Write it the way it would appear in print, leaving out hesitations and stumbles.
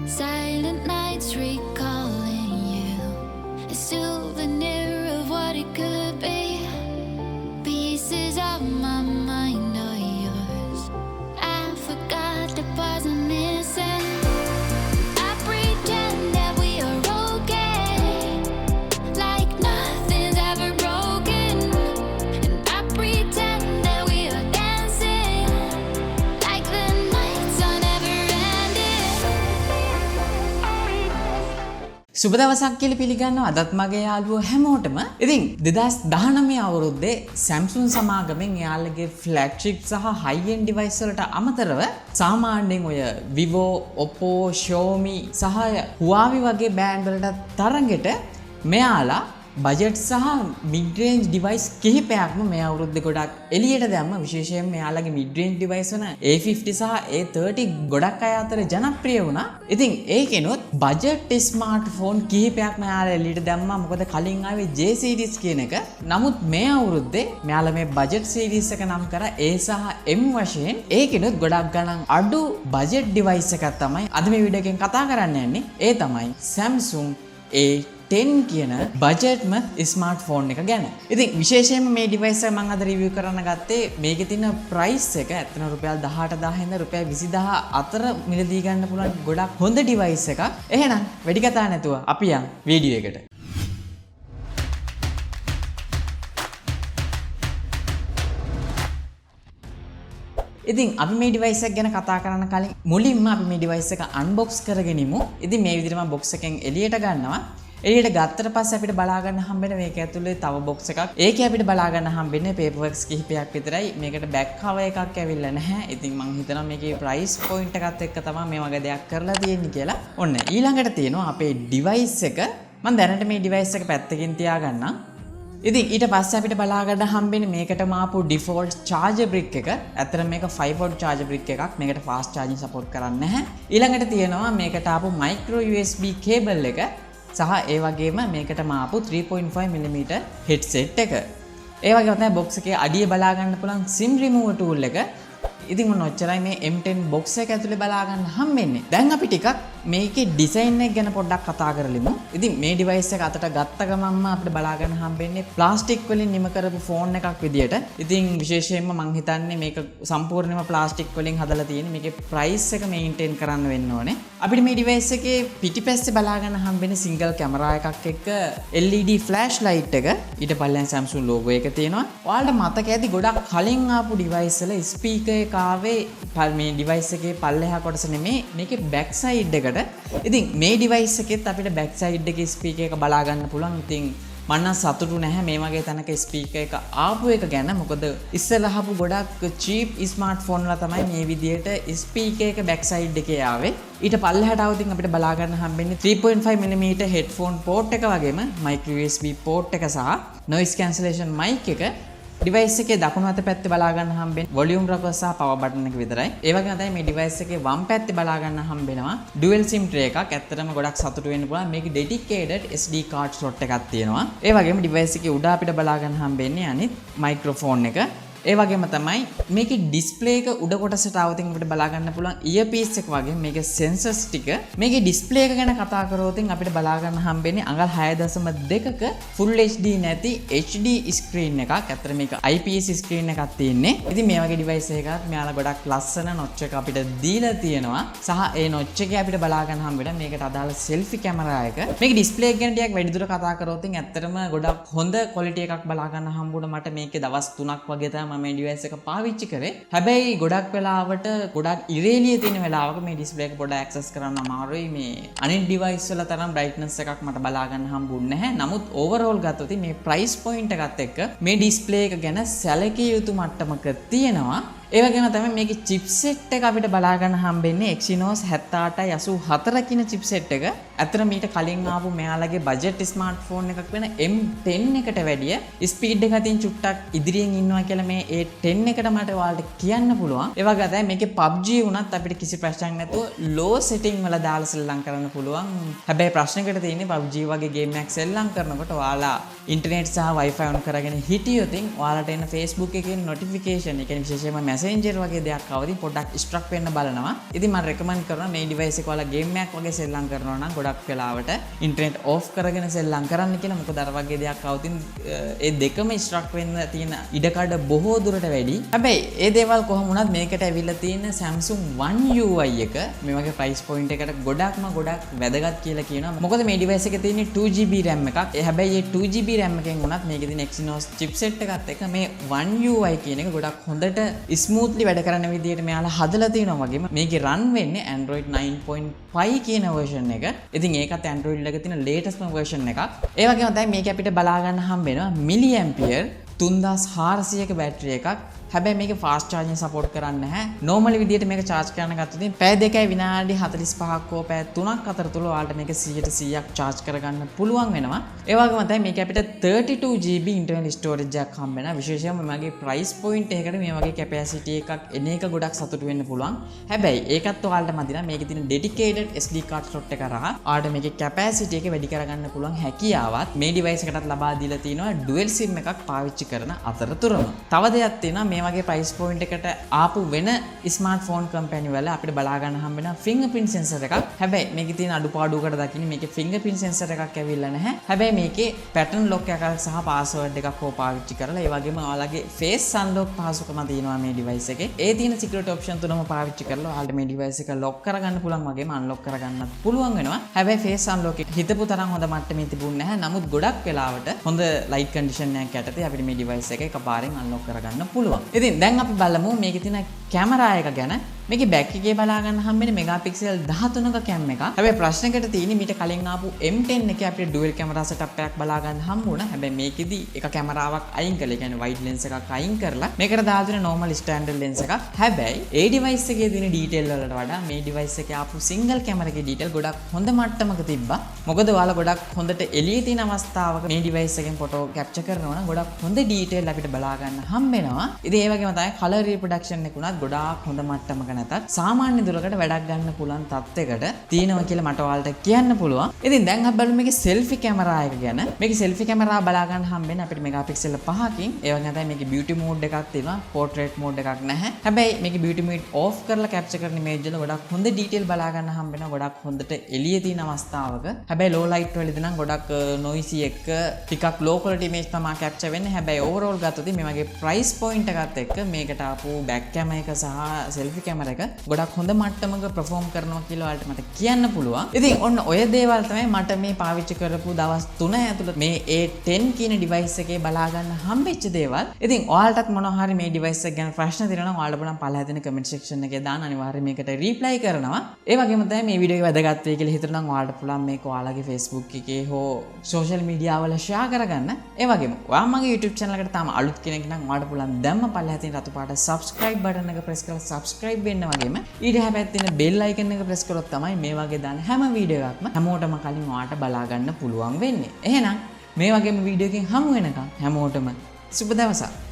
Silent nights recalling you, a souvenir of what it could be. Pieces of my mind are yours. I forgot the parts I'm missing. I pretend that we are okay, like nothing's ever broken. And I pretend that we are dancing, like the nights are never ending. සුබ දවසක් කියලා පිළිගන්නවා අදත් මගේ යාළුවෝ හැමෝටම. ඉතින් 2019 අවුරුද්දේ Samsung සමාගමෙන් යාළුවගේ ෆ්ලැග්ෂිප් සහ හයි එන්ඩ් ඩිවයිස් වලට අමතරව සාමාන්‍යයෙන් ඔය Vivo, Oppo, Xiaomi සහ Huawei වගේ බෑන්ඩ් වලට තරගෙට මෙයාලා බජට් සහ මිඩ් රේන්ජ් ඩිවයිස් කිහිපයක්ම මේ අවුරුද්දේ ගොඩක් එළියට දැම්ම. විශේෂයෙන් මෙයාලගේ මිඩ් රේන්ජ් ඩිවයිස් වන A50 සහ A30 ගොඩක් අය අතර ජනප්‍රිය වුණා. ඉතින් ඒකෙනොත් බජට් ස්මාර්ට්ෆෝන් කිහිපයක් මෙයාලා එළියට දැම්මා. මොකද කලින් ආවේ J series කියන එක. නමුත් මේ අවුරුද්දේ මෙයාලා මේ බජට් series එක නම් කරා A සහ M වශයෙන්. ඒකෙනොත් ගොඩක් ගණන් අඩු බජට් ඩිවයිස් එකක් තමයි අද මේ වීඩියෝ එකෙන් කතා කරන්න යන්නේ. ඒ තමයි Samsung A10 කියන බජට්ම ස්මාර්ට්ෆෝන් එක ගැන. ඉතින් විශේෂයෙන්ම මේ ඩිවයිස් එක මම අද රිවිව් කරන්න ගත්තේ මේකේ තියෙන ප්‍රයිස් එක ඇත්තන රුපියල් 18000 ඉඳන් රුපියල් 20000 අතර මිලදී ගන්න පුළුවන් ගොඩක් හොඳ ඩිවයිස් එකක්. එහෙනම් වැඩි කතා නැතුව අපි යන් වීඩියෝ එකට. ඉතින් අපි මේ ඩිවයිස් එක ගැන කතා කරන්න කලින් මුලින්ම අපි මේ ඩිවයිස් එක අන්බොක්ස් කරගෙනමු. ඉතින් මේ විදිහට මම බොක්ස් එකෙන් එළියට ගන්නවා. එළියට ගත්තට පස්සේ අපිට බලා ගන්න හම්බෙන මේක ඇතුලේ තව බොක්ස් එකක්. ඒකේ අපිට බලා ගන්න හම්බෙන්නේ පේපර් වර්ක්ස් කිහිපයක් විතරයි. මේකට බෑක් කවර් එකක් ඇවිල්ලා නැහැ. ඉතින් මම හිතනවා මේකේ ප්‍රයිස් පොයින්ට් එකත් එක්ක තමයි මේ වගේ දෙයක් කරලා තියෙන්නේ කියලා. ඔන්න ඊළඟට තියෙනවා අපේ ඩිවයිස් එක. මම දැනට මේ ඩිවයිස් එක පැත්තකින් තියාගන්නම්. ඉතින් ඊට පස්සේ අපිට බලා ගන්න හම්බෙන්නේ මේකටම ආපු ඩිෆෝල්ට් charger brick එක. ඇත්තට මේක 5 volt charger brick එකක්. මේකට fast charging support කරන්නේ නැහැ. ඊළඟට තියෙනවා මේකට ආපු micro USB cable එක සහ ඒ වගේම මේකටම ආපු 3.5mm headset එක. ඒ වගේම තමයි box එකේ අඩිය බලා ගන්න පුළුවන් SIM remover tool එක. ඉතින් මොන ඔච්චරයි මේ M10 box එක ඇතුලේ බලා ගන්න හම්බෙන්නේ. දැන් අපි ටිකක් මේකේ ඩිසයින් එක ගැන පොඩ්ඩක් කතා කරලිමු. ඉතින් මේ ඩිවයිස් එක අතට ගත්ත ගමන්ම අපිට බලා ගන්න හම්බෙන්නේ ප්ලාස්ටික් වලින් නිම කරපු ෆෝන් එකක් විදියට. ඉතින් විශේෂයෙන්ම මම හිතන්නේ මේක සම්පූර්ණයෙන්ම ප්ලාස්ටික් වලින් හදලා තියෙන්නේ. මේකේ ප්‍රයිස් එක මේන්ටේන් කරන්න වෙන්න ඕනේ. අපිට මේ ඩිවයිස් එකේ පිටිපස්සේ බලා ගන්න හම්බෙන්නේ සිංගල් කැමරා එකක් එක්ක LED ෆ්ලෑෂ් ලයිට් එක. ඊට පල්ලෙන් Samsung logo එක තියෙනවා. ඔයාලට මතක ඇති ගොඩක් කලින් ආපු ඩිවයිස් වල ස්පීකර් එක ආවේ මේ ඩිවයිස් එකේ පල්ලෙහා කොටස නෙමෙයි මේකේ බෑක් සයිඩ් එකට. ඉතින් මේ ඩිවයිස් එකෙත් අපිට බෑක් සයිඩ් එකේ ස්පීකර් එක බලා ගන්න පුළුවන්. ඉතින් මම නම් සතුටු නැහැ මේ වගේ තැනක ස්පීකර් එක ආපු එක ගැන. මොකද ඉස්සෙල්ලා ආපු ගොඩක් චීප් ස්මාර්ට්ෆෝන් වල තමයි මේ විදියට ස්පීකර් එක බෑක් සයිඩ් එකේ ආවේ. ඊට පල්ලෙහාට આવතින් අපිට බලා ගන්න හම්බෙන්නේ 3.5mm headphone port එක වගේම micro USB port එක සහ noise cancellation mic එක. ඩිවයිස් එකේ දකුණු අත පැත්තේ බලා ගන්න හම්බෙන්නේ වොලියුම් රොකර් සහ පවර් බටන් එක විතරයි. ඒ වගේම තමයි මේ ඩිවයිස් එකේ වම් පැත්තේ බලා ගන්න හම්බෙනවා ඩුවල් SIM tray එකක්. ඇත්තටම ගොඩක් සතුටු වෙන්න පුළුවන්. මේකේ dedicated SD card slot එකක් තියෙනවා. ඒ වගේම ඩිවයිස් එකේ උඩ අපිට බලා ගන්න හම්බෙන්නේ අනිත් මයික්‍රොෆෝන් එක. ඒ වගේම තමයි මේකේ ඩිස්ප්ලේ එක උඩ කොටසට આવතින් අපිට බලා ගන්න පුළුවන් ඉයර්පීස් එක වගේ මේකේ සෙන්සර්ස් ටික. මේකේ ඩිස්ප්ලේ එක ගැන කතා කරොතින් අපිට බලා ගන්න හම්බෙන්නේ අඟල් 6.2ක full HD නැති HD ස්ක්‍රීන් එකක්. ඇත්තට මේක IPS ස්ක්‍රීන් එකක් තියෙන්නේ. ඉතින් මේ වගේ ඩිවයිස් එකක් මෙයාලා ගොඩක් ලස්සන නොච් එක අපිට දීලා තියෙනවා. සහ ඒ නොච් එකේ අපිට බලා ගන්න හම්බෙන්නේ මේකට අදාළ selfie කැමරා එක. මේකේ ඩිස්ප්ලේ එක ගැන ටිකක් වැඩිදුර කතා කරොතින් ඇත්තටම ගොඩක් හොඳ quality එකක් බලා ගන්න හම්බුණා. මට මේකේ දවස් 3ක් වගේ තමයි මම මේ ඩිවයිස් එක පාවිච්චි කරේ. හැබැයි ගොඩක් වෙලාවට ගොඩක් ඉරේලිය තියෙන වෙලාවක මේ ඩිස්ප්ලේ එක පොඩ්ඩක් ඇක්සස් කරන්න අමාරුයි. මේ අනිත් ඩිවයිස් වල තරම් බ්‍රයිට්නස් එකක් මට බලා ගන්න හම්බුන්නේ නැහැ. නමුත් ඕවර්ऑල් ගත්තොත් මේ ප්‍රයිස් පොයින්ට් එකත් එක්ක මේ ඩිස්ප්ලේ එක ගැන සැලකිය යුතු මට්ටමක තියෙනවා. ඒ වගේම තමයි මේකේ චිප්සෙට් එක අපිට බලා ගන්න හම්බෙන්නේ Exynos 7884 කියන චිප්සෙට් එක. අතන මීට කලින් ආපු මෙයාලගේ බජට් ස්මාර්ට්ෆෝන් එකක් වෙන M10 එකට වැඩිය ස්පීඩ් එක අතින් චුට්ටක් ඉදිරියෙන් ඉන්නවා කියලා මේ A10 එකට මට ඔයාලට කියන්න පුළුවන්. ඒ වගේ තමයි මේකේ PUBG වුණත් අපිට කිසි ප්‍රශ්නයක් නැතුව low setting වල දාලා සෙල්ලම් කරන්න පුළුවන්. හැබැයි ප්‍රශ්නයකට තියෙන්නේ PUBG වගේ ගේම් එකක් සෙල්ලම් කරනකොට ඔයාලා ඉන්ටර්නෙට් සහ Wi-Fi on කරගෙන හිටියොත් ඔයාලට එන Facebook එකේ notification, ඒ කියන්නේ විශේෂයෙන්ම Messenger වගේ දෙයක් ආවදී පොඩ්ඩක් ස්ට්‍රක් වෙන්න බලනවා. ඉතින් මම රෙකමන්ඩ් කරනවා මේ ඩිවයිස් එක ඔයාලා ගේම් එකක් වගේ සෙල්ලම් කරනවා නම් ගොඩක් වෙලාවට ඉන්ටර්නෙට් ඕෆ් කරගෙන සෙල්ලම් කරන්න කියලා. මොකද අර වගේ දෙයක් આવතින් ඒ දෙකම ස්ට්‍රක් වෙන්න තියෙන ඉඩකඩ බොහෝ දුරට වැඩි. හැබැයි ඒ දේවල් කොහොම වුණත් මේකට ඇවිල්ලා තියෙන Samsung One UI එක මේ වගේ price point එකකට ගොඩක් වැදගත් කියලා කියනවා. මොකද මේ ඩිවයිස් එකේ තියෙන 2GB RAM එකක්. හැබැයි මේ 2GB RAM එකෙන් වුණත් මේකේ තියෙන Exynos chipset එකත් එක්ක මේ One UI කියන එක ගොඩක් හොඳට ස්මූත්ලි වැඩ කරන විදිහට මෙයාලා හදලා තියෙනවා වගේම මේකේ run වෙන්නේ Android 9.5 කියන version එක. ඉතින් ඒකත් Android එකේ තියෙන latest version එකක්. ඒ වගේම තමයි මේක අපිට බලා ගන්න හම්බ වෙනවා milliampere 3400ක බැටරි එකක්. හැබැයි මේක ෆාස්ට් චාර්ජින් සපෝට් කරන්නේ නැහැ. නෝමලි විදියට මේක charge කරන්න ගත්තොත් පැය 2යි විනාඩි 45ක් හෝ පැය 3ක් අතර තුල ඔයාලට මේක 100%ක් charge කරගන්න පුළුවන් වෙනවා. ඒ වගේම තමයි මේක අපිට 32GB internal storage එකක් හම්බ වෙනවා. විශේෂයෙන්ම මගේ price point එකකට මේ වගේ capacity එකක් එන එක ගොඩක් සතුටු වෙන්න පුළුවන්. හැබැයි ඒකත් ඔයාලට මදි නම් මේකේ තියෙන dedicated SD card slot එක කරා ඔයාලට මේකේ capacity එක වැඩි කරගන්න පුළුවන් හැකියාවත් මේ device එකටත් ලබා දීලා තිනවා dual sim එකක් පාවිච්චි කරන අතරතුරම. තව දෙයක් තියෙනවා මේ වගේ price point එකට ආපු වෙන smartphone company වල අපිට බලා ගන්න හම්බ වෙන fingerprint sensor එකක්. හැබැයි මේකේ තියෙන අඩුපාඩුවකට දකින්නේ මේකේ fingerprint sensor එකක් ඇවිල්ලා නැහැ. හැබැයි මේකේ pattern lock එකක් සහ password එකක් හෝ පාවිච්චි කරලා ඒ වගේම ඔයාලගේ face unlock පහසුකම තියෙනවා මේ device එකේ. ඒ තියෙන security option තුනම පාවිච්චි කරලා ඔයාලට මේ device එක lock කරගන්න පුළුවන් වගේම unlock කරගන්නත් පුළුවන් වෙනවා. හැබැයි face unlock එක හිතපු තරම් හොඳ මට්ටමේ තිබුණේ නැහැ. නමුත් ගොඩක් වෙලාවට හොඳ light condition එකක් යටතේ අපිට මේ device එක එකපාරෙන් unlock කරගන්න පුළුවන්. ඉතින් දැන් අපි බලමු මේකේ තියෙන කැමරා එක ගැන. මේකේ බැක් එකේ බලා ගන්න හම්බෙන්නේ මෙගාපික්සල් 13ක කැම් එකක්. හැබැයි ප්‍රශ්නයකට තියෙන්නේ මීට කලින් ආපු M10 එකේ අපිට ඩුවල් කැමරා සෙටප් එකක් බලා ගන්න හම්බුණා. හැබැයි මේකෙදි එක කැමරාවක් අයින් කළා. ඒ කියන්නේ වයිඩ් ලෙන්ස් එකක් අයින් කරලා මේකට දාලා තියෙන normal standard lens එකක්. හැබැයි ඒ device එකේ තියෙන detail වලට වඩා මේ device එකේ ආපු single camera එකේ detail ගොඩක් හොඳ මට්ටමක තිබ්බා. මොකද ඔයාලා ගොඩක් හොඳට එළියේ තියෙන අවස්ථාවක මේ device එකෙන් ෆොටෝ කැප්චර් කරනවා නම් ගොඩක් හොඳ detail අපිට බලා ගන්න හම්බෙනවා. ඉතින් ඒ වගේම තමයි color reproduction එක උනත් ගොඩාක් හොඳ මට්ටමක නැතත් සාමාන්‍ය දුරකට වැඩක් ගන්න පුළුවන් තත්යකට තියෙනවා කියලා මට ඔයාලට කියන්න පුළුවන්. ඉතින් දැන් අපි බලමු මේකේ selfie කැමරා එක ගැන. මේකේ selfie කැමරා බලා ගන්න හම්බෙන්නේ අපිට මෙගාපික්සල් 5කින්. ඒ වගේම තමයි මේකේ beauty mode එකක් තියෙනවා. portrait mode එකක් නැහැ. හැබැයි මේකේ beauty mode off කරලා capture කරන image වල ගොඩක් හොඳ detail බලා ගන්න හම්බෙනවා. ගොඩක් හොඳට එළියේ තියෙන අවස්ථාවක. හැබැයි low light වලදී නම් ගොඩක් noisy එක ටිකක් low quality image තමයි capture වෙන්නේ. හැබැයි overall ගත්තොත් මේ වගේ price point එකත් එක්ක මේකට ආපු back camera එක සහ selfie camera එක ගොඩක් හොඳ මට්ටමක perform කරනවා කියලා ඔයාලට මට කියන්න පුළුවන්. ඉතින් ඔන්න ඔය දේවල් තමයි මට මේ පාවිච්චි කරපු දවස් 3 ඇතුළත මේ A10 කියන device එකේ බලා ගන්න හම්බෙච්ච දේවල්. ඉතින් ඔයාලටත් මොනවා හරි මේ device එක ගැන ප්‍රශ්න තියෙනවා නම් ඔයාලා බලන්න පළල හැදෙන comment section එකේ දාන්න අනිවාර්යයෙන් මේකට reply කරනවා. ඒ වගේම තමයි මේ වීඩියෝ එක වැදගත් වෙයි කියලා හිතනවා නම් ඔයාලට පුළුවන් මේක ඔයාලගේ Facebook එකේ හෝ social media වල share කරගන්න. ඒ වගේම ඔයා මගේ YouTube channel එකට තාම අලුත් කෙනෙක් නම් ඔයාලට පුළුවන් දැම්ම පළල හැදෙන රතු පාට subscribe button එක press කරලා subscribe වෙන්න වගේම ඊට හැබැයි තියෙන bell icon එක press කරොත් තමයි මේ වගේ දාන හැම වීඩියෝ එකක්ම හැමෝටම කලින් ඔයාලට බලා ගන්න පුළුවන් වෙන්නේ. එහෙනම් මේ වගේම වීඩියෝ එකකින් හමු වෙනකම් හැමෝටම සුබ දවසක්.